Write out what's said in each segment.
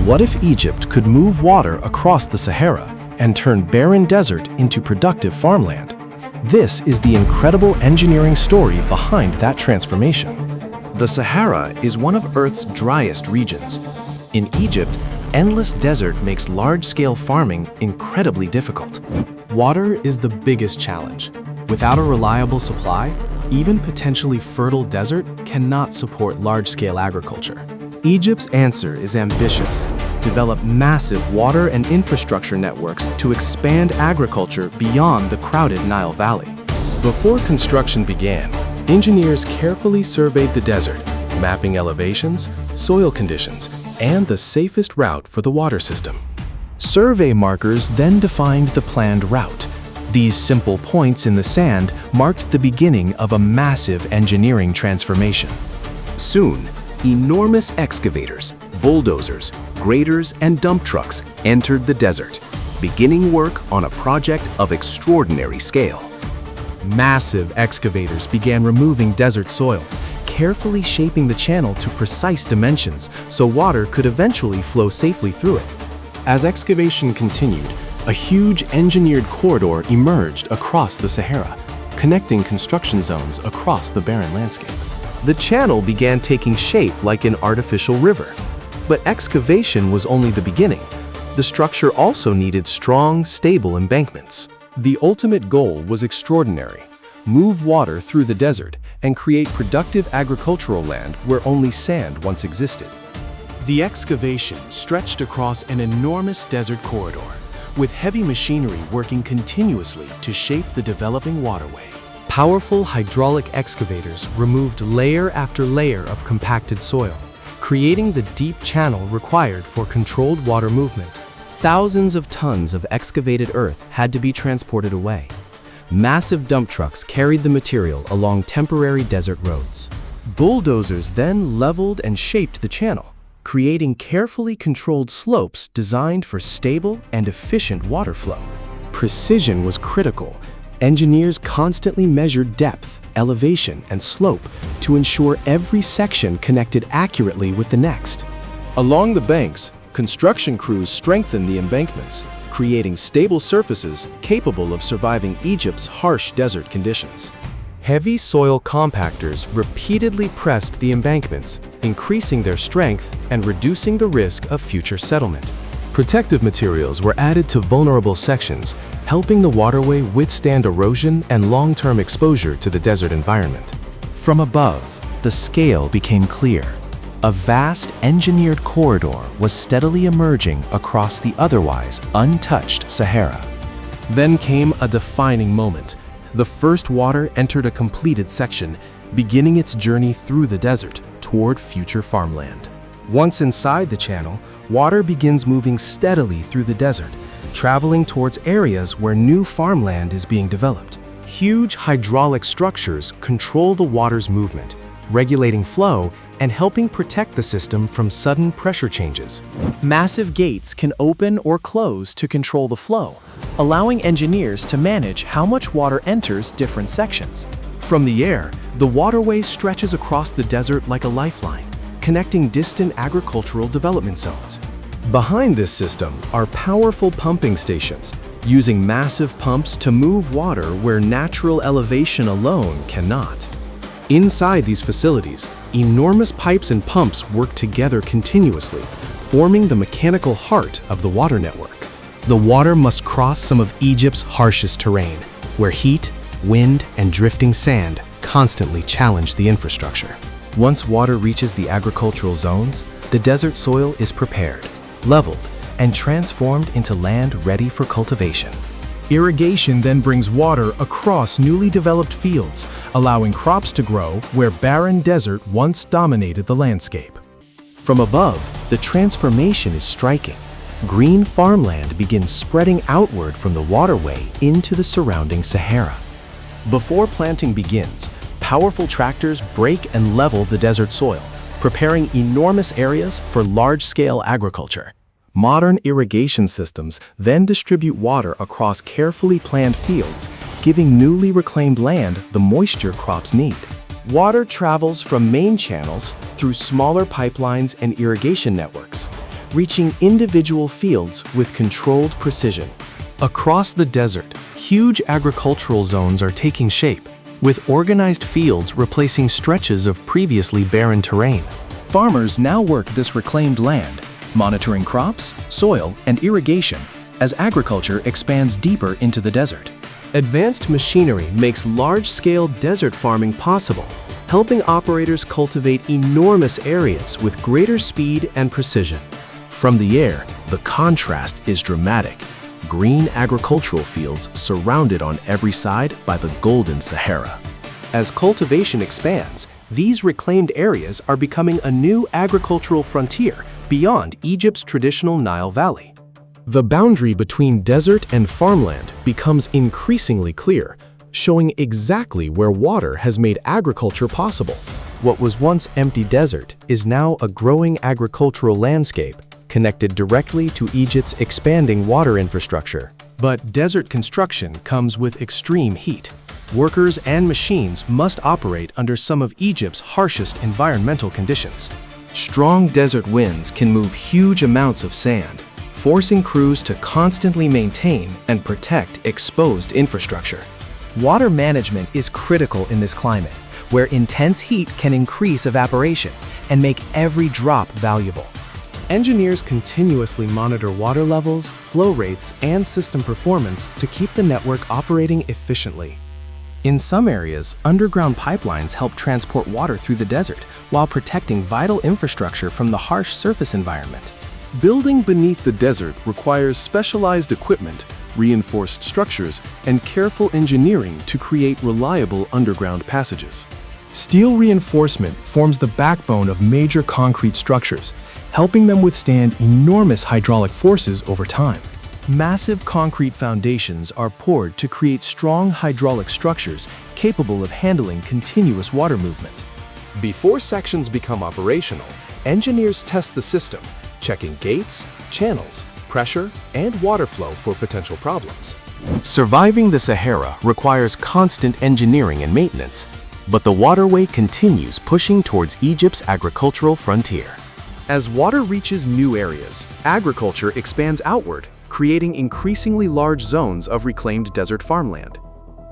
What if Egypt could move water across the Sahara and turn barren desert into productive farmland? This is the incredible engineering story behind that transformation. The Sahara is one of Earth's driest regions. In Egypt, endless desert makes large-scale farming incredibly difficult. Water is the biggest challenge. Without a reliable supply, even potentially fertile desert cannot support large-scale agriculture. Egypt's answer is ambitious: develop massive water and infrastructure networks to expand agriculture beyond the crowded Nile Valley. Before construction began, engineers carefully surveyed the desert, mapping elevations, soil conditions, and the safest route for the water system. Survey markers then defined the planned route. These simple points in the sand marked the beginning of a massive engineering transformation. Soon, enormous excavators, bulldozers, graders, and dump trucks entered the desert, beginning work on a project of extraordinary scale. Massive excavators began removing desert soil, carefully shaping the channel to precise dimensions so water could eventually flow safely through it. As excavation continued, a huge engineered corridor emerged across the Sahara, connecting construction zones across the barren landscape. The channel began taking shape like an artificial river. But excavation was only the beginning. The structure also needed strong, stable embankments. The ultimate goal was extraordinary: move water through the desert and create productive agricultural land where only sand once existed. The excavation stretched across an enormous desert corridor, with heavy machinery working continuously to shape the developing waterway. Powerful hydraulic excavators removed layer after layer of compacted soil, creating the deep channel required for controlled water movement. Thousands of tons of excavated earth had to be transported away. Massive dump trucks carried the material along temporary desert roads. Bulldozers then leveled and shaped the channel, creating carefully controlled slopes designed for stable and efficient water flow. Precision was critical. Engineers constantly measured depth, elevation, and slope to ensure every section connected accurately with the next. Along the banks, construction crews strengthened the embankments, creating stable surfaces capable of surviving Egypt's harsh desert conditions. Heavy soil compactors repeatedly pressed the embankments, increasing their strength and reducing the risk of future settlement. Protective materials were added to vulnerable sections, helping the waterway withstand erosion and long-term exposure to the desert environment. From above, the scale became clear. A vast engineered corridor was steadily emerging across the otherwise untouched Sahara. Then came a defining moment. The first water entered a completed section, beginning its journey through the desert toward future farmland. Once inside the channel, water begins moving steadily through the desert, traveling towards areas where new farmland is being developed. Huge hydraulic structures control the water's movement, regulating flow and helping protect the system from sudden pressure changes. Massive gates can open or close to control the flow, allowing engineers to manage how much water enters different sections. From the air, the waterway stretches across the desert like a lifeline, connecting distant agricultural development zones. Behind this system are powerful pumping stations, using massive pumps to move water where natural elevation alone cannot. Inside these facilities, enormous pipes and pumps work together continuously, forming the mechanical heart of the water network. The water must cross some of Egypt's harshest terrain, where heat, wind, and drifting sand constantly challenge the infrastructure. Once water reaches the agricultural zones, the desert soil is prepared, leveled, and transformed into land ready for cultivation. Irrigation then brings water across newly developed fields, allowing crops to grow where barren desert once dominated the landscape. From above, the transformation is striking. Green farmland begins spreading outward from the waterway into the surrounding Sahara. Before planting begins, powerful tractors break and level the desert soil, preparing enormous areas for large-scale agriculture. Modern irrigation systems then distribute water across carefully planned fields, giving newly reclaimed land the moisture crops need. Water travels from main channels through smaller pipelines and irrigation networks, reaching individual fields with controlled precision. Across the desert, huge agricultural zones are taking shape, with organized fields replacing stretches of previously barren terrain. Farmers now work this reclaimed land, monitoring crops, soil, and irrigation as agriculture expands deeper into the desert. Advanced machinery makes large-scale desert farming possible, helping operators cultivate enormous areas with greater speed and precision. From the air, the contrast is dramatic. Green agricultural fields surrounded on every side by the golden Sahara. As cultivation expands, these reclaimed areas are becoming a new agricultural frontier beyond Egypt's traditional Nile Valley. The boundary between desert and farmland becomes increasingly clear, showing exactly where water has made agriculture possible. What was once empty desert is now a growing agricultural landscape connected directly to Egypt's expanding water infrastructure. But desert construction comes with extreme heat. Workers and machines must operate under some of Egypt's harshest environmental conditions. Strong desert winds can move huge amounts of sand, forcing crews to constantly maintain and protect exposed infrastructure. Water management is critical in this climate, where intense heat can increase evaporation and make every drop valuable. Engineers continuously monitor water levels, flow rates, and system performance to keep the network operating efficiently. In some areas, underground pipelines help transport water through the desert while protecting vital infrastructure from the harsh surface environment. Building beneath the desert requires specialized equipment, reinforced structures, and careful engineering to create reliable underground passages. Steel reinforcement forms the backbone of major concrete structures, helping them withstand enormous hydraulic forces over time. Massive concrete foundations are poured to create strong hydraulic structures capable of handling continuous water movement. Before sections become operational, engineers test the system, checking gates, channels, pressure, and water flow for potential problems. Surviving the Sahara requires constant engineering and maintenance, but the waterway continues pushing towards Egypt's agricultural frontier. As water reaches new areas, agriculture expands outward, creating increasingly large zones of reclaimed desert farmland.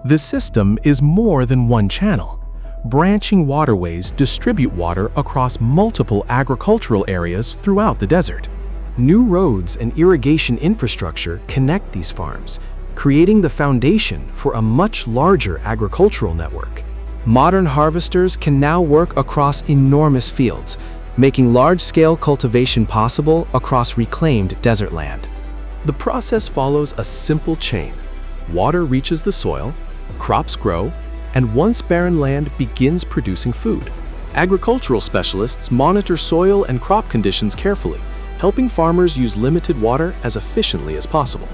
The system is more than one channel. Branching waterways distribute water across multiple agricultural areas throughout the desert. New roads and irrigation infrastructure connect these farms, creating the foundation for a much larger agricultural network. Modern harvesters can now work across enormous fields, making large-scale cultivation possible across reclaimed desert land. The process follows a simple chain. Water reaches the soil, crops grow, and once barren land begins producing food. Agricultural specialists monitor soil and crop conditions carefully, helping farmers use limited water as efficiently as possible.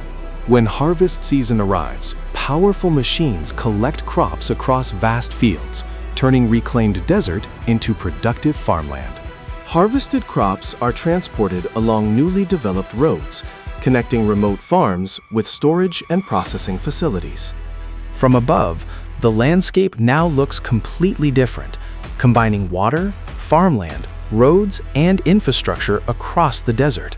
When harvest season arrives, powerful machines collect crops across vast fields, turning reclaimed desert into productive farmland. Harvested crops are transported along newly developed roads, connecting remote farms with storage and processing facilities. From above, the landscape now looks completely different, combining water, farmland, roads, and infrastructure across the desert.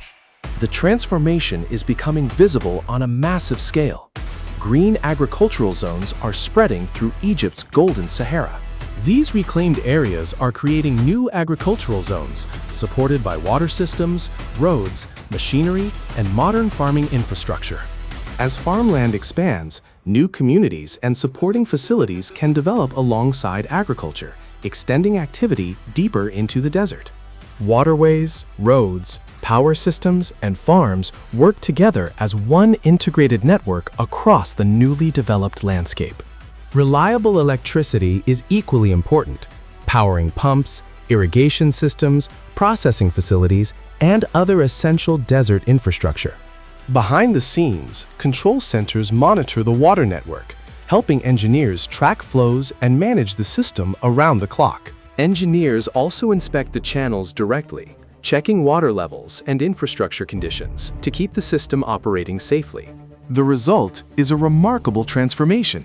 The transformation is becoming visible on a massive scale. Green agricultural zones are spreading through Egypt's golden Sahara. These reclaimed areas are creating new agricultural zones, supported by water systems, roads, machinery, and modern farming infrastructure. As farmland expands, new communities and supporting facilities can develop alongside agriculture, extending activity deeper into the desert. Waterways, roads, power systems, and farms work together as one integrated network across the newly developed landscape. Reliable electricity is equally important, powering pumps, irrigation systems, processing facilities, and other essential desert infrastructure. Behind the scenes, control centers monitor the water network, helping engineers track flows and manage the system around the clock. Engineers also inspect the channels directly, checking water levels and infrastructure conditions to keep the system operating safely. The result is a remarkable transformation.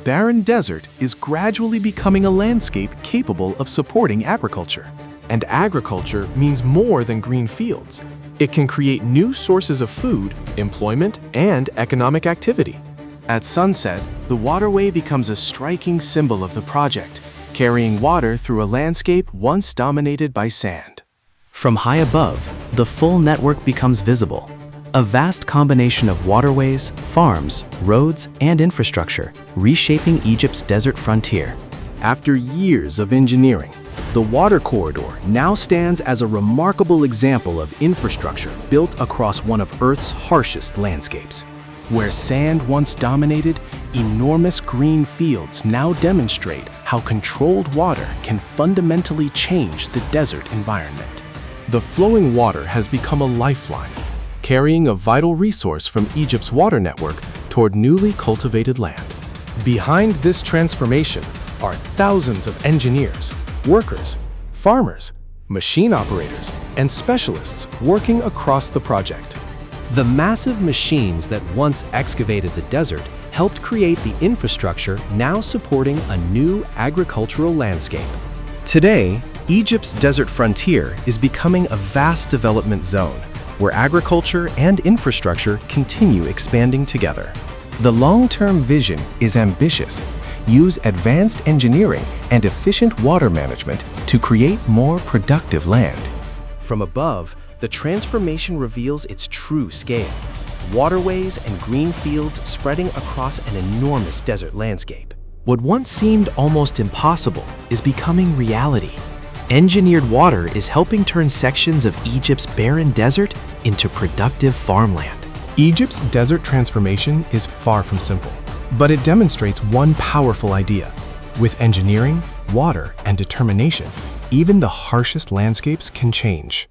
Barren desert is gradually becoming a landscape capable of supporting agriculture. And agriculture means more than green fields. It can create new sources of food, employment, and economic activity. At sunset, the waterway becomes a striking symbol of the project, carrying water through a landscape once dominated by sand. From high above, the full network becomes visible. A vast combination of waterways, farms, roads, and infrastructure, reshaping Egypt's desert frontier. After years of engineering, the water corridor now stands as a remarkable example of infrastructure built across one of Earth's harshest landscapes. Where sand once dominated, enormous green fields now demonstrate how controlled water can fundamentally change the desert environment. The flowing water has become a lifeline, carrying a vital resource from Egypt's water network toward newly cultivated land. Behind this transformation are thousands of engineers, workers, farmers, machine operators, and specialists working across the project. The massive machines that once excavated the desert helped create the infrastructure now supporting a new agricultural landscape. Today, Egypt's desert frontier is becoming a vast development zone where agriculture and infrastructure continue expanding together. The long-term vision is ambitious. Use advanced engineering and efficient water management to create more productive land. From above, the transformation reveals its true scale. Waterways and green fields spreading across an enormous desert landscape. What once seemed almost impossible is becoming reality. Engineered water is helping turn sections of Egypt's barren desert into productive farmland. Egypt's desert transformation is far from simple, but it demonstrates one powerful idea. With engineering, water, and determination, even the harshest landscapes can change.